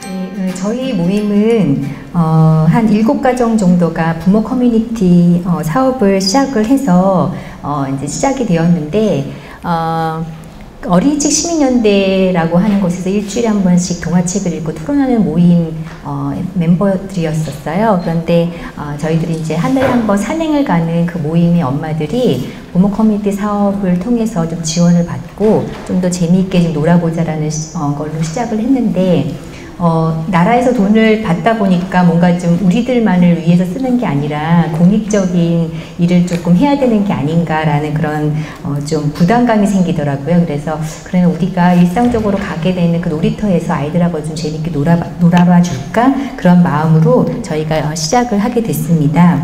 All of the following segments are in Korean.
네, 저희 모임은 한 7가정 정도가 부모 커뮤니티 사업을 시작을 해서 이제 시작이 되었는데 어린이집 시민연대라고 하는 곳에서 일주일에 한 번씩 동화책을 읽고 토론하는 모임 멤버들이었었어요. 그런데 저희들이 이제 한 달에 한 번 산행을 가는 그 모임의 엄마들이 부모 커뮤니티 사업을 통해서 좀 지원을 받고 좀 더 재미있게 좀 놀아보자라는 걸로 시작을 했는데 나라에서 돈을 받다 보니까 뭔가 좀 우리들만을 위해서 쓰는 게 아니라 공익적인 일을 조금 해야 되는 게 아닌가라는 그런 좀 부담감이 생기더라고요. 그래서 그러면 우리가 일상적으로 가게 되는 그 놀이터에서 아이들하고 좀 재밌게 놀아봐 줄까? 그런 마음으로 저희가 시작을 하게 됐습니다.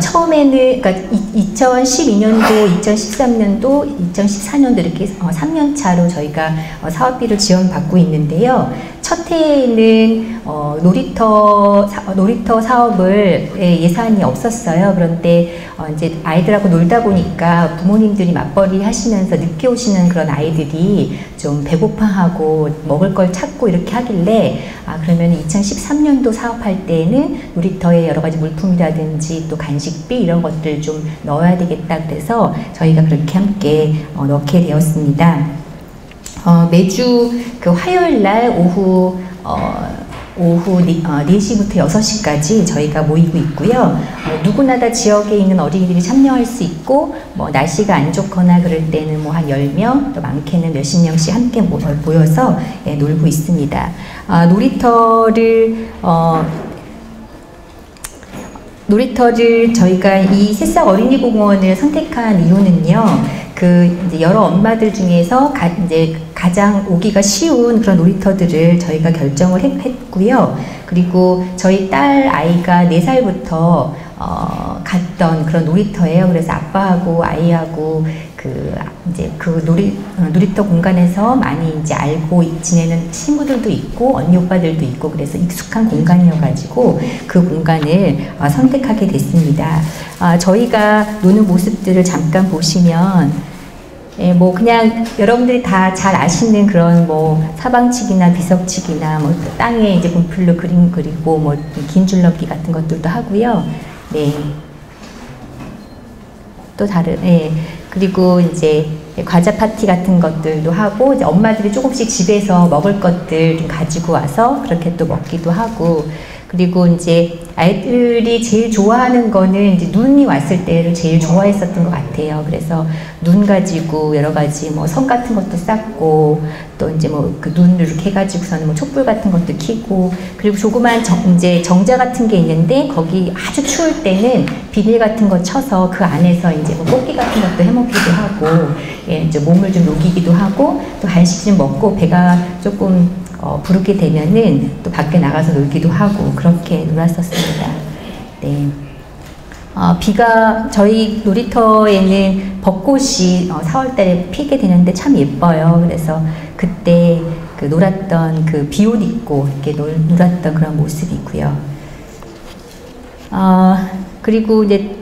처음에는 그러니까 2012년도, 2013년도, 2014년도 이렇게 3년 차로 저희가 사업비를 지원받고 있는데요. 첫 해에는 놀이터 사업을 예산이 없었어요. 그런데 이제 아이들하고 놀다 보니까 부모님들이 맞벌이 하시면서 늦게 오시는 그런 아이들이 좀 배고파하고 먹을 걸 찾고 이렇게 하길래 그러면 2013년도 사업할 때는 놀이터에 여러 가지 물품이라든지 또 간식비 이런 것들 좀 넣어야 되겠다 그래서 저희가 그렇게 함께 넣게 되었습니다. 매주 그 화요일 날 오후 4시부터 6시까지 저희가 모이고 있고요. 누구나 다 지역에 있는 어린이들이 참여할 수 있고 날씨가 안 좋거나 그럴 때는 한 10명, 또 많게는 몇십 명씩 함께 모여서 놀고 있습니다. 놀이터를 저희가 이 새싹 어린이공원을 선택한 이유는요. 이제 여러 엄마들 중에서 이제 가장 오기가 쉬운 그런 놀이터들을 저희가 결정을 했고요. 그리고 저희 딸 아이가 4살부터 갔던 그런 놀이터예요. 그래서 아빠하고 아이하고 이제 놀이터 공간에서 많이 이제 알고 지내는 친구들도 있고 언니 오빠들도 있고 그래서 익숙한 공간이어가지고 그 공간을 선택하게 됐습니다. 저희가 노는 모습들을 잠깐 보시면 그냥 여러분들이 다 잘 아시는 그런 사방치기나 비석치기나 땅에 이제 분필로 그림 그리고 긴 줄넘기 같은 것들도 하고요. 네. 또 다른, 그리고 이제 과자 파티 같은 것들도 하고 이제 엄마들이 조금씩 집에서 먹을 것들 좀 가지고 와서 그렇게 또 먹기도 하고 그리고 이제 아이들이 제일 좋아하는 거는 이제 눈이 왔을 때를 제일 좋아했었던 것 같아요. 그래서 눈 가지고 여러 가지 선 같은 것도 쌓고 또 이제 그 눈을 이렇게 해가지고서는 촛불 같은 것도 켜고 그리고 조그만 이제 정자 같은 게 있는데 거기 아주 추울 때는 비닐 같은 거 쳐서 그 안에서 이제 꽃게 같은 것도 해먹기도 하고 이제 몸을 좀 녹이기도 하고 또 간식 좀 먹고 배가 조금 부르게 되면은 또 밖에 나가서 놀기도 하고 그렇게 놀았었습니다. 네. 저희 놀이터에는 벚꽃이 4월달에 피게 되는데 참 예뻐요. 그래서 그때 놀았던 비옷 입고 이렇게 놀았던 그런 모습이고요. 그리고 이제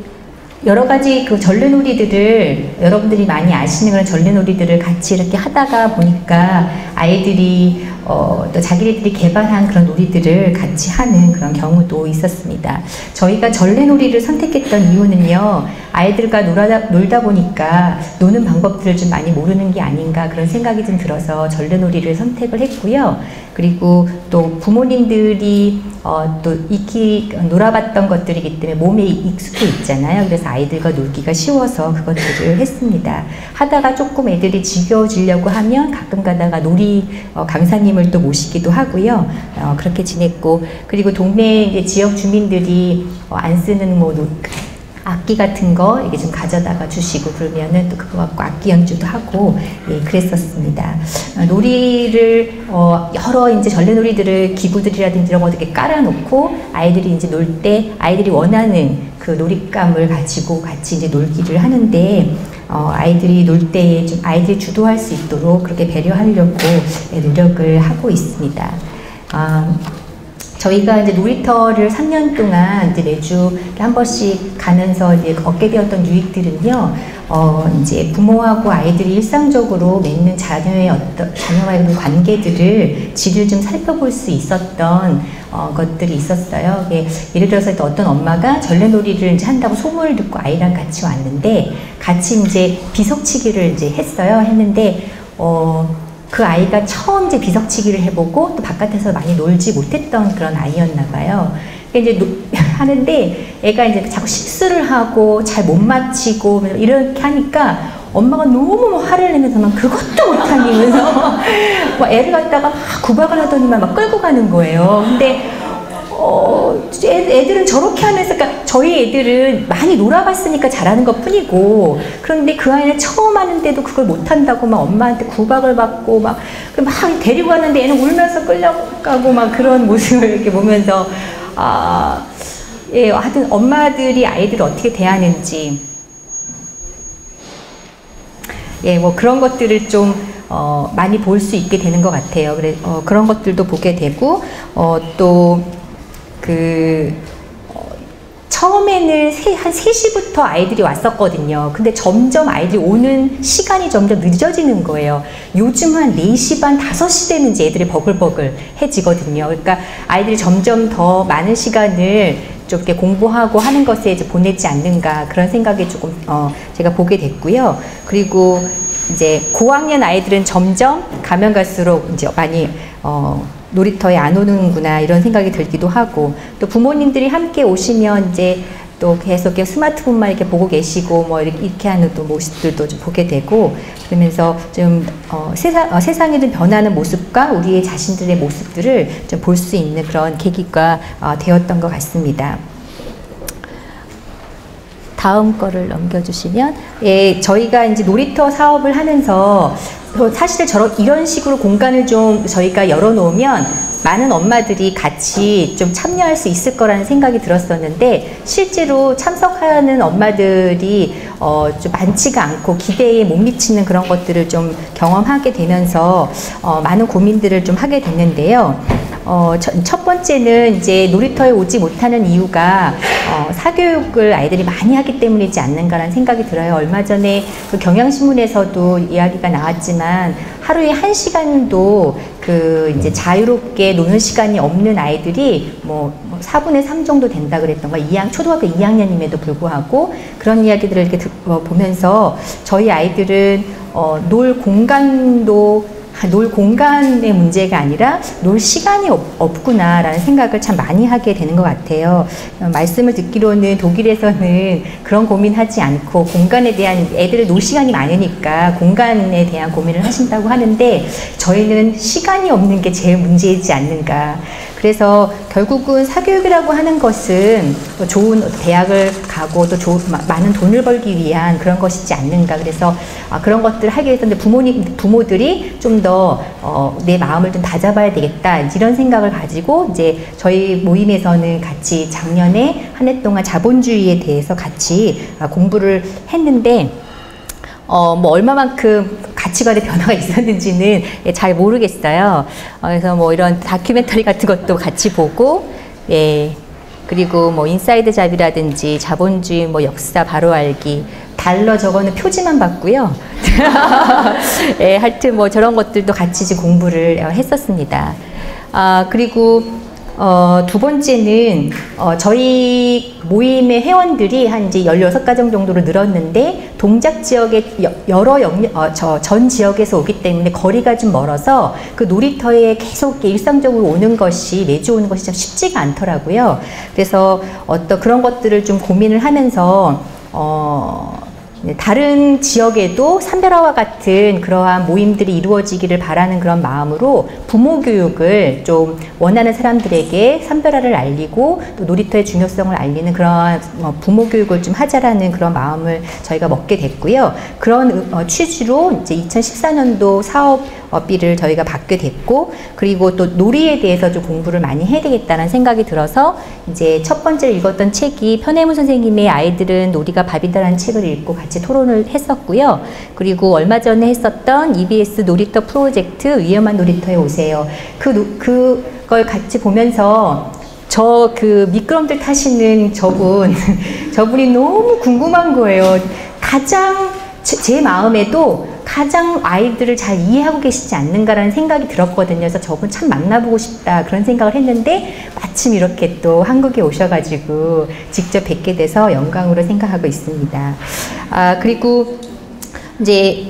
여러 가지 전래놀이들을 여러분들이 많이 아시는 그런 전래놀이들을 같이 이렇게 하다가 보니까 아이들이 또 자기들이 개발한 그런 놀이들을 같이 하는 그런 경우도 있었습니다. 저희가 전래놀이를 선택했던 이유는요. 아이들과 놀다 보니까 노는 방법들을 좀 많이 모르는 게 아닌가 그런 생각이 좀 들어서 전래놀이를 선택을 했고요. 그리고 또 부모님들이 또 놀아봤던 것들이기 때문에 몸에 익숙해 있잖아요. 그래서 아이들과 놀기가 쉬워서 그것들을 했습니다. 하다가 조금 애들이 지겨워지려고 하면 가끔 가다가 놀이 강사님을 또 모시기도 하고요. 그렇게 지냈고 그리고 동네 이제 지역 주민들이 안 쓰는 악기 같은 거 이게 좀 가져다가 주시고 그러면은 또 그거 갖고 악기 연주도 하고 그랬었습니다. 놀이를 여러 이제 전래놀이들을 기구들이라든지 이런 거 이렇게 깔아놓고 아이들이 이제 놀 때 아이들이 원하는 그 놀잇감을 가지고 같이 이제 놀기를 하는데 아이들이 놀 때에 좀 아이들이 주도할 수 있도록 그렇게 배려하려고 노력을 하고 있습니다. 저희가 이제 놀이터를 3년 동안 이제 매주 한 번씩 가면서 이제 얻게 되었던 유익들은요, 이제 부모하고 아이들이 일상적으로 맺는 자녀와의 관계들을 질을 좀 살펴볼 수 있었던 것들이 있었어요. 예를 들어서 어떤 엄마가 전래놀이를 이제 한다고 소문을 듣고 아이랑 같이 왔는데, 같이 이제 비석치기를 이제 했는데, 그 아이가 처음 이제 비석치기를 해보고 또 바깥에서 많이 놀지 못했던 그런 아이였나 봐요. 이제 하는데 애가 이제 자꾸 실수를 하고 잘 못 맞히고 이렇게 하니까 엄마가 너무 화를 내면서 막 그것도 못하니면서 막 애를 갖다가 막 구박을 하더니만 막 끌고 가는 거예요. 근데 애들은 저렇게 하면서, 그러니까 저희 애들은 많이 놀아봤으니까 잘하는 것 뿐이고, 그런데 그 아이는 처음 하는데도 그걸 못한다고 막 엄마한테 구박을 받고 막 데리고 가는데 애는 울면서 끌려가고 막 그런 모습을 이렇게 보면서, 예, 하여튼 엄마들이 아이들을 어떻게 대하는지, 예, 뭐 그런 것들을 좀 많이 볼 수 있게 되는 것 같아요. 그래, 그런 것들도 보게 되고, 또 처음에는 한 3시부터 아이들이 왔었거든요. 근데 점점 아이들이 오는 시간이 점점 늦어지는 거예요. 요즘 한 4시 반, 5시 되면 이제 애들이 버글버글해지거든요. 그러니까 아이들이 점점 더 많은 시간을 좀 이렇게 공부하고 하는 것에 이제 보내지 않는가, 그런 생각이 조금 제가 보게 됐고요. 그리고 이제 고학년 아이들은 점점 가면 갈수록 이제 많이 놀이터에 안 오는구나, 이런 생각이 들기도 하고, 또 부모님들이 함께 오시면 이제 또 계속 이렇게 스마트폰만 이렇게 보고 계시고 뭐 이렇게 하는 또 모습들도 좀 보게 되고, 그러면서 좀 세상이 좀 변하는 모습과 우리의 자신들의 모습들을 좀 볼 수 있는 그런 계기가 되었던 것 같습니다. 다음 거를 넘겨주시면, 예, 저희가 이제 놀이터 사업을 하면서 사실 이런 식으로 공간을 좀 저희가 열어놓으면 많은 엄마들이 같이 좀 참여할 수 있을 거라는 생각이 들었었는데, 실제로 참석하는 엄마들이 좀 많지가 않고 기대에 못 미치는 그런 것들을 좀 경험하게 되면서 많은 고민들을 좀 하게 됐는데요. 첫 번째는 이제 놀이터에 오지 못하는 이유가 사교육을 아이들이 많이 하기 때문이지 않는가라는 생각이 들어요. 얼마 전에 그 경향신문에서도 이야기가 나왔지만, 하루에 1시간도 이제 자유롭게 노는 시간이 없는 아이들이 뭐 4분의 3 정도 된다 그랬던 거예요. 초등학교 2학년임에도 불구하고. 그런 이야기들을 이렇게 보면서 저희 아이들은 놀 공간의 문제가 아니라 놀 시간이 없구나라는 생각을 참 많이 하게 되는 것 같아요. 말씀을 듣기로는 독일에서는 그런 고민하지 않고 공간에 대한, 애들을 놀 시간이 많으니까 공간에 대한 고민을 하신다고 하는데, 저희는 시간이 없는 게 제일 문제이지 않는가. 그래서 결국은 사교육이라고 하는 것은 좋은 대학을 가고 또 많은 돈을 벌기 위한 그런 것이지 않는가. 그래서 그런 것들을 하기 위해서 부모들이 좀 더 내 마음을 좀 다잡아야 되겠다, 이런 생각을 가지고 이제 저희 모임에서는 같이 작년에 한 해 동안 자본주의에 대해서 같이 공부를 했는데, 뭐 얼마만큼 가치관의 변화가 있었는지는 잘 모르겠어요. 그래서 뭐 이런 다큐멘터리 같은 것도 같이 보고, 예, 그리고 뭐 인사이드 잡이라든지 자본주의 뭐 역사 바로 알기, 달러, 저거는 표지만 봤고요. 예, 하여튼 뭐 저런 것들도 같이 공부를 했었습니다. 그리고 두 번째는 저희 모임의 회원들이 한 이제 16가정 정도로 늘었는데, 동작 지역에 전 지역에서 오기 때문에 거리가 좀 멀어서 그 놀이터에 계속 일상적으로 오는 것이, 매주 오는 것이 좀 쉽지가 않더라고요. 그래서 그런 것들을 좀 고민을 하면서 다른 지역에도 산별화와 같은 그러한 모임들이 이루어지기를 바라는 그런 마음으로 부모 교육을 좀 원하는 사람들에게 산별화를 알리고 또 놀이터의 중요성을 알리는 그런 부모 교육을 좀 하자라는 그런 마음을 저희가 먹게 됐고요. 그런 취지로 이제 2014년도 사업비를 저희가 받게 됐고, 그리고 또 놀이에 대해서 좀 공부를 많이 해야 되겠다는 생각이 들어서 이제 첫 번째 읽었던 책이 편혜문 선생님의 아이들은 놀이가 밥이다라는 책을 읽고 같이 토론을 했었고요. 그리고 얼마 전에 했었던 EBS 놀이터 프로젝트 위험한 놀이터에 오세요. 그걸 같이 보면서 저 그 미끄럼틀 타시는 저분이 너무 궁금한 거예요. 가장 제 마음에도 가장 아이들을 잘 이해하고 계시지 않는가라는 생각이 들었거든요. 그래서 저분 참 만나보고 싶다 그런 생각을 했는데 마침 이렇게 또 한국에 오셔가지고 직접 뵙게 돼서 영광으로 생각하고 있습니다. 그리고 이제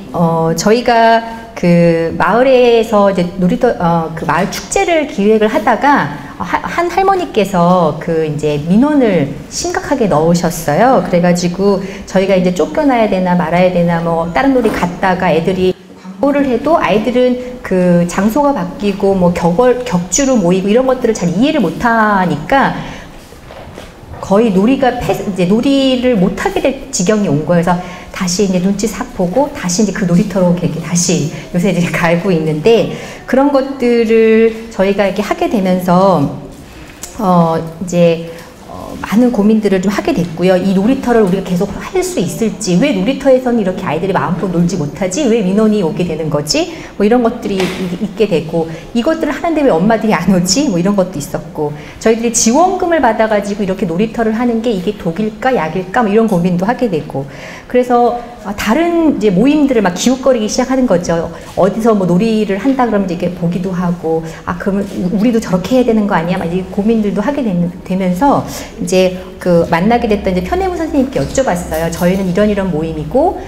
저희가 그 마을에서 이제 그 마을 축제를 기획을 하다가 한 할머니께서 그 이제 민원을 심각하게 넣으셨어요. 그래가지고 저희가 이제 쫓겨나야 되나 말아야 되나 뭐 다른 놀이 갔다가 애들이 광고를 해도 아이들은 그 장소가 바뀌고 뭐 격주로 모이고 이런 것들을 잘 이해를 못하니까 거의 이제 놀이를 못하게 될 지경이 온 거예요. 그래서 다시 이제 눈치 싹 보고 다시 이제 그 놀이터로 이렇게 다시 요새 이제 가고 있는데 그런 것들을 저희가 이렇게 하게 되면서 이제 많은 고민들을 좀 하게 됐고요. 이 놀이터를 우리가 계속 할 수 있을지, 왜 놀이터에서는 이렇게 아이들이 마음껏 놀지 못하지, 왜 민원이 오게 되는 거지, 뭐 이런 것들이 있게 되고, 이것들을 하는데 왜 엄마들이 안 오지, 뭐 이런 것도 있었고, 저희들이 지원금을 받아가지고 이렇게 놀이터를 하는 게 이게 독일까 약일까 뭐 이런 고민도 하게 되고, 그래서 다른 이제 모임들을 막 기웃거리기 시작하는 거죠. 어디서 뭐 놀이를 한다 그러면 이렇게 보기도 하고, 그러면 우리도 저렇게 해야 되는 거 아니야? 막 이 고민들도 하게 되면서 이제 그 만나게 됐던 이제 편애무 선생님께 여쭤봤어요. 저희는 이런 모임이고,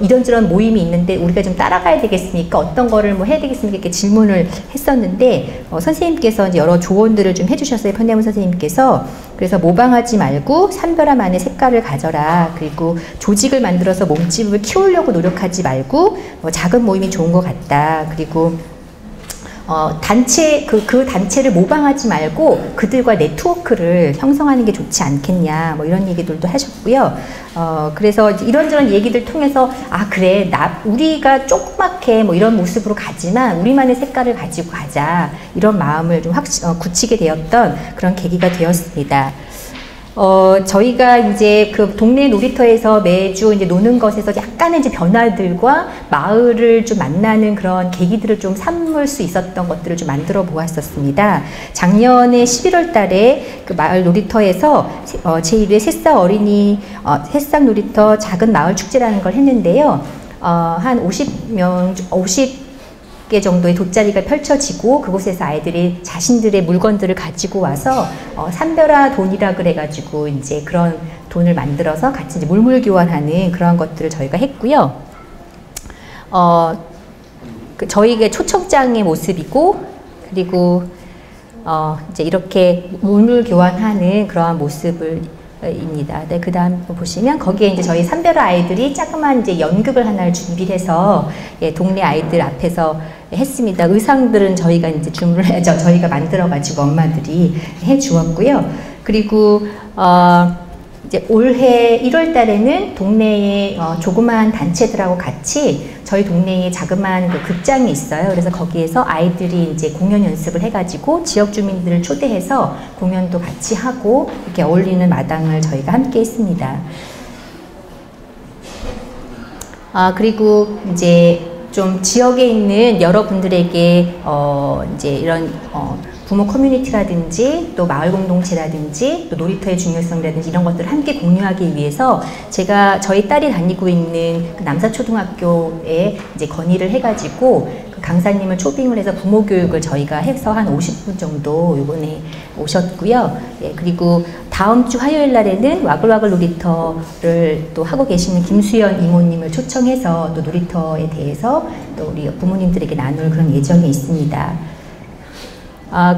이런저런 모임이 있는데 우리가 좀 따라가야 되겠습니까? 어떤 거를 뭐 해야 되겠습니까? 이렇게 질문을 했었는데, 선생님께서 이제 여러 조언들을 좀 해주셨어요. 편애무 선생님께서. 그래서 모방하지 말고 산별화만의 색깔을 가져라. 그리고 조직을 만들어서 몸집을 키우려고 노력하지 말고 작은 모임이 좋은 것 같다. 그리고 그 단체를 모방하지 말고 그들과 네트워크를 형성하는 게 좋지 않겠냐, 뭐 이런 얘기들도 하셨고요. 그래서 이런저런 얘기들 통해서 그래, 우리가 조그맣게 뭐 이런 모습으로 가지만 우리만의 색깔을 가지고 가자, 이런 마음을 좀 굳히게 되었던 그런 계기가 되었습니다. 저희가 이제 그 동네 놀이터에서 매주 이제 노는 것에서 약간의 이제 변화들과 마을을 좀 만나는 그런 계기들을 좀 삼을 수 있었던 것들을 좀 만들어 보았었습니다. 작년에 11월 달에 그 마을 놀이터에서 제1회 새싹 놀이터 작은 마을 축제라는 걸 했는데요. 한 50개 정도의 돗자리가 펼쳐지고 그곳에서 아이들이 자신들의 물건들을 가지고 와서 산별화 돈이라 그래가지고 이제 그런 돈을 만들어서 같이 이제 물물 교환하는 그런 것들을 저희가 했고요. 저희가 초청장의 모습이고, 그리고 이제 이렇게 물물 교환하는 그러한 모습을 입니다. 네, 그 다음 보시면 거기에 이제 저희 산별화 아이들이 자그마한 이제 연극을 하나를 준비해서 동네 아이들 앞에서 했습니다. 의상들은 저희가 이제 저희가 만들어가지고 엄마들이 해 주었고요. 그리고 이제 올해 1월 달에는 동네의 조그마한 단체들하고 같이 저희 동네에 자그마한 그 극장이 있어요. 그래서 거기에서 아이들이 이제 공연 연습을 해가지고 지역 주민들을 초대해서 공연도 같이 하고 이렇게 어울리는 마당을 저희가 함께 했습니다. 그리고 이제 좀 지역에 있는 여러분들에게 이제 이런 부모 커뮤니티라든지 또 마을 공동체라든지 또 놀이터의 중요성이라든지 이런 것들을 함께 공유하기 위해서 저희 딸이 다니고 있는 그 남사초등학교에 이제 건의를 해가지고 그 강사님을 초빙을 해서 부모 교육을 저희가 해서 한 50분 정도 이번에 오셨고요. 그리고 다음 주 화요일 날에는 와글와글 놀이터를 또 하고 계시는 김수연 이모님을 초청해서 또 놀이터에 대해서 또 우리 부모님들에게 나눌 그런 예정이 있습니다.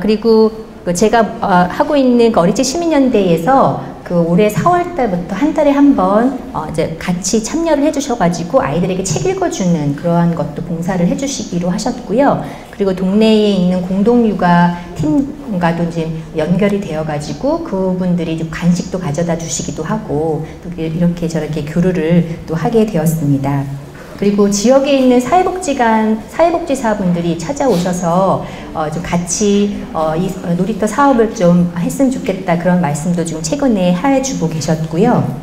그리고 제가 하고 있는 그 어린이집 시민연대에서 그 올해 4월 달부터 한 달에 한 번 이제 같이 참여를 해주셔가지고 아이들에게 책 읽어주는 그러한 것도 봉사를 해주시기로 하셨고요. 그리고 동네에 있는 공동육아 팀과도 이제 연결이 되어가지고 그분들이 좀 간식도 가져다 주시기도 하고 또 이렇게 저렇게 교류를 또 하게 되었습니다. 그리고 지역에 있는 사회복지사분들이 찾아오셔서 좀 같이 이 놀이터 사업을 좀 했으면 좋겠다 그런 말씀도 좀 최근에 해주고 계셨고요.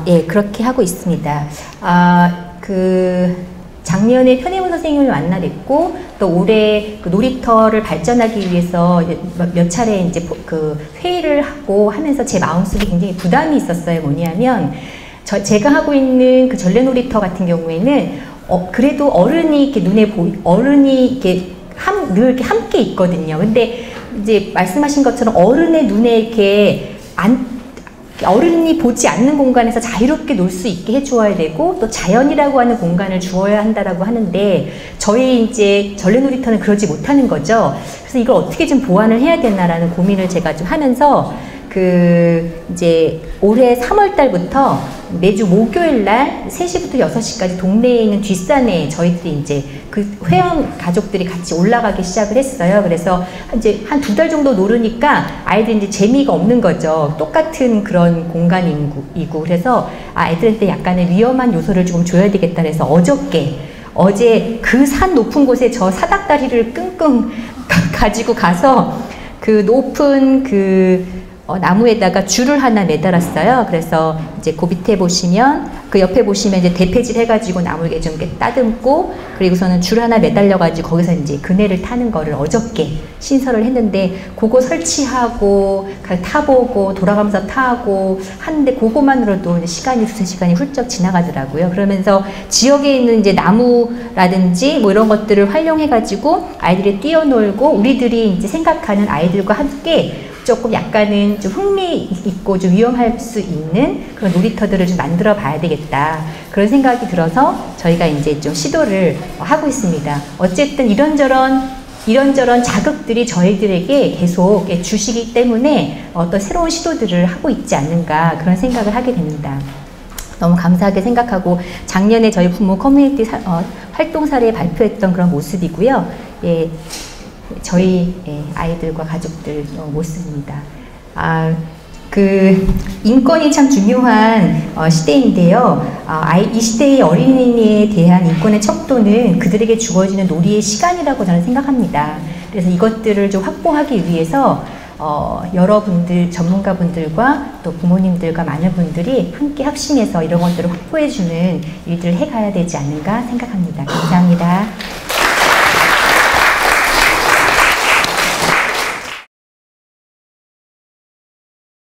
예, 그렇게 하고 있습니다. 작년에 편의점 선생님을 만나 뵙고 또 올해 그 놀이터를 발전하기 위해서 몇 차례 이제 그 회의를 하고 하면서 제 마음속에 굉장히 부담이 있었어요. 뭐냐면 제가 하고 있는 그 전래 놀이터 같은 경우에는 그래도 어른이 이렇게 어른이 이렇게 늘 이렇게 함께 있거든요. 근데 이제 말씀하신 것처럼 어른의 눈에 이렇게 어른이 보지 않는 공간에서 자유롭게 놀 수 있게 해주어야 되고 또 자연이라고 하는 공간을 주어야 한다라고 하는데 저희 이제 전래 놀이터는 그러지 못하는 거죠. 그래서 이걸 어떻게 좀 보완을 해야 되나라는 고민을 제가 좀 하면서 이제 올해 3월 달부터 매주 목요일 날 3시부터 6시까지 동네에 있는 뒷산에 저희들이 이제 그 회원 가족들이 같이 올라가기 시작을 했어요. 그래서 이제 한 2달 정도 노르니까 아이들이 이제 재미가 없는 거죠. 똑같은 그런 공간이고. 그래서 아이들한테 약간의 위험한 요소를 조금 줘야 되겠다 해서 어제 그 산 높은 곳에 저 사닥다리를 끙끙 가지고 가서 그 높은 나무에다가 줄을 하나 매달았어요. 그래서 이제 그 밑에 보시면 그 옆에 보시면 이제 대패질 해가지고 나무에 좀 따듬고 그리고서는 줄 하나 매달려가지고 거기서 이제 그네를 타는 거를 어저께 신설을 했는데 그거 설치하고 타보고 돌아가면서 타고 하는데 그거만으로도 시간이 2-3시간이 훌쩍 지나가더라고요. 그러면서 지역에 있는 이제 나무라든지 뭐 이런 것들을 활용해가지고 아이들이 뛰어놀고 우리들이 이제 생각하는 아이들과 함께 조금 약간은 좀 흥미있고 좀 위험할 수 있는 그런 놀이터들을 좀 만들어 봐야 되겠다. 그런 생각이 들어서 저희가 이제 좀 시도를 하고 있습니다. 어쨌든 이런저런 자극들이 저희들에게 계속 주시기 때문에 어떤 새로운 시도들을 하고 있지 않는가 그런 생각을 하게 됩니다. 너무 감사하게 생각하고 작년에 저희 부모 커뮤니티 활동 사례 발표했던 그런 모습이고요. 예. 저희 아이들과 가족들 모습입니다. 인권이 참 중요한 시대인데요. 이 시대의 어린이에 대한 인권의 척도는 그들에게 주어지는 놀이의 시간이라고 저는 생각합니다. 그래서 이것들을 좀 확보하기 위해서 여러분들, 전문가분들과 또 부모님들과 많은 분들이 함께 합심해서 이런 것들을 확보해주는 일들을 해가야 되지 않는가 생각합니다. 감사합니다.